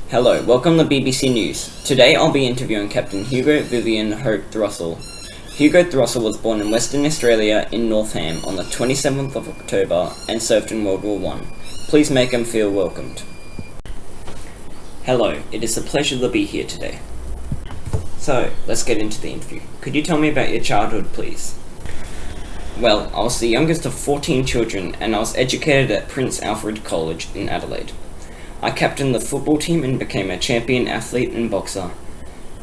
Hello, welcome to BBC News. Today I'll be interviewing Captain Hugo Vivian Hope Thrussell. Hugo Thrussell was born in Western Australia in Northam on the 27th of October and served in World War I. Please make him feel welcomed. Hello, it is a pleasure to be here today. So, let's get into the interview. Could you tell me about your childhood, please? Well, I was the youngest of 14 children and I was educated at Prince Alfred College in Adelaide. I captained the football team and became a champion athlete and boxer.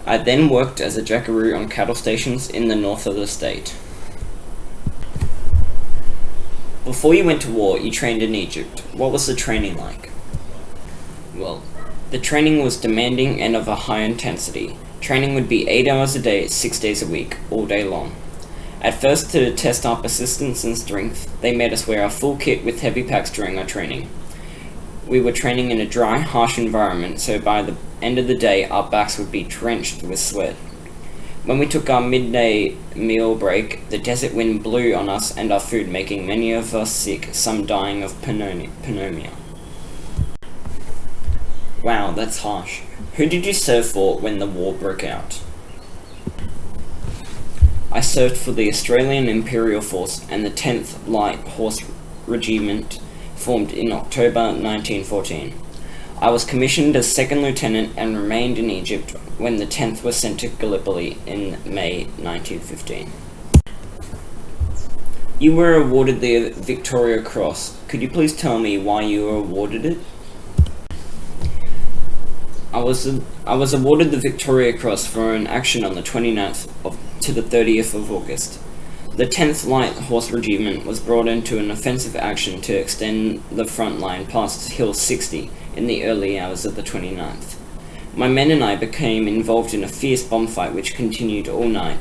I then worked as a jackaroo on cattle stations in the north of the state. Before you went to war, you trained in Egypt. What was the training like? Well, the training was demanding and of a high intensity. Training would be 8 hours a day, 6 days a week, all day long. At first, to test our persistence and strength, they made us wear our full kit with heavy packs during our training. We were training in a dry, harsh environment, so by the end of the day, our backs would be drenched with sweat. When we took our midday meal break, the desert wind blew on us and our food, making many of us sick, some dying of pneumonia. Wow, that's harsh. Who did you serve for when the war broke out? I served for the Australian Imperial Force and the 10th Light Horse Regiment, formed in October 1914. I was commissioned as second lieutenant and remained in Egypt when the 10th was sent to Gallipoli in May 1915. You were awarded the Victoria Cross. Could you please tell me why you were awarded it? I was awarded the Victoria Cross for an action on the 29th to the 30th of August. The 10th Light Horse Regiment was brought into an offensive action to extend the front line past Hill 60 in the early hours of the 29th. My men and I became involved in a fierce bomb fight which continued all night.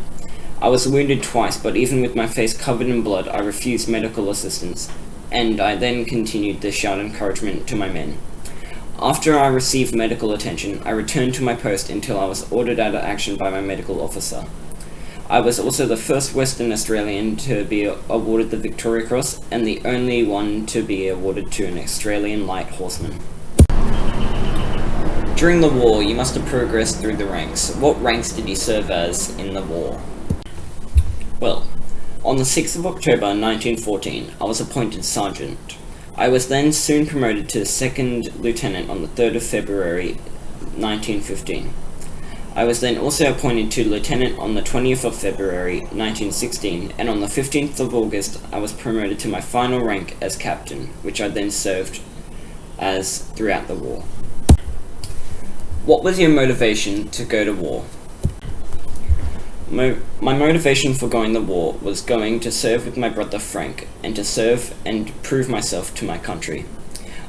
I was wounded twice, but even with my face covered in blood, I refused medical assistance, and I then continued to shout encouragement to my men. After I received medical attention, I returned to my post until I was ordered out of action by my medical officer. I was also the first Western Australian to be awarded the Victoria Cross and the only one to be awarded to an Australian light horseman. During the war, you must have progressed through the ranks. What ranks did you serve as in the war? Well, on the 6th of October 1914, I was appointed sergeant. I was then soon promoted to second lieutenant on the 3rd of February 1915. I was then also appointed to lieutenant on the 20th of February 1916, and on the 15th of August I was promoted to my final rank as captain, which I then served as throughout the war. What was your motivation to go to war? My motivation for going to war was going to serve with my brother Frank, and to serve and prove myself to my country.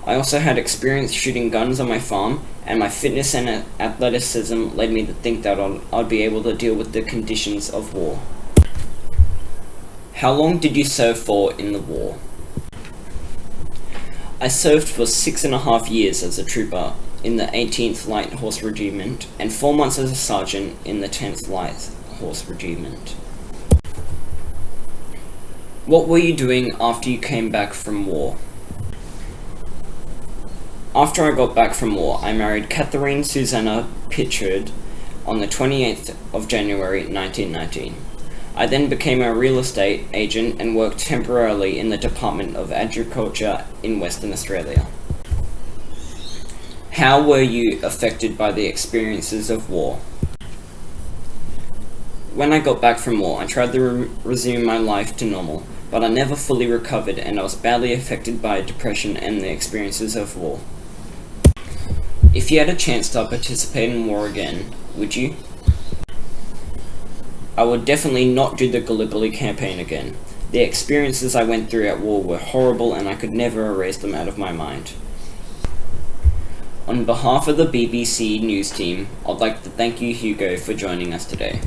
I also had experience shooting guns on my farm, and my fitness and athleticism led me to think that I'd be able to deal with the conditions of war. How long did you serve for in the war? I served for 6.5 years as a trooper in the 18th Light Horse Regiment and 4 months as a sergeant in the 10th Light Horse Regiment. What were you doing after you came back from war? After I got back from war, I married Catherine Susanna Pitchard on the 28th of January 1919. I then became a real estate agent and worked temporarily in the Department of Agriculture in Western Australia. How were you affected by the experiences of war? When I got back from war, I tried to resume my life to normal, but I never fully recovered and I was badly affected by depression and the experiences of war. If you had a chance to participate in war again, would you? I would definitely not do the Gallipoli campaign again. The experiences I went through at war were horrible and I could never erase them out of my mind. On behalf of the BBC News team, I'd like to thank you, Hugo, for joining us today.